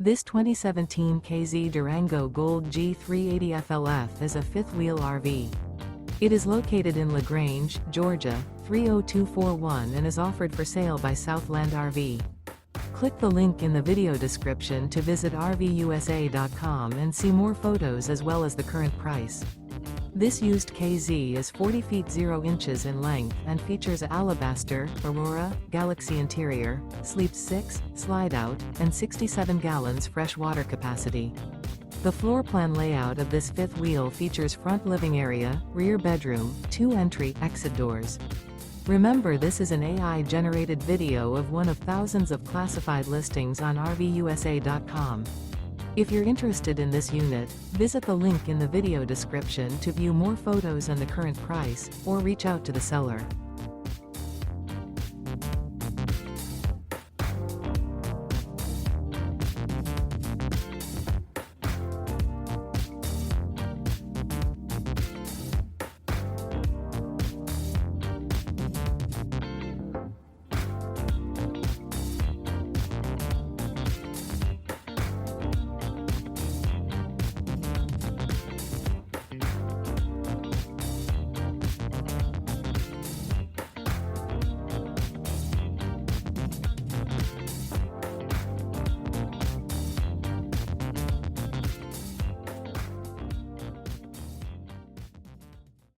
This 2017 K-Z Durango Gold G380FLF is a fifth-wheel RV. It is located in LaGrange, Georgia, 30241 and is offered for sale by Southland RV. Click the link in the video description to visit RVUSA.com and see more photos as well as the current price. This used K-Z is 40 feet 0 inches in length and features a Alabaster, Aurora, Galaxy interior, sleeps 6, Slideout, and 67 gallons fresh water capacity. The floor plan layout of this fifth wheel features front living area, rear bedroom, 2 entry/exit doors. Remember, this is an AI-generated video of one of thousands of classified listings on RVUSA.com. If you're interested in this unit, visit the link in the video description to view more photos and the current price, or reach out to the seller.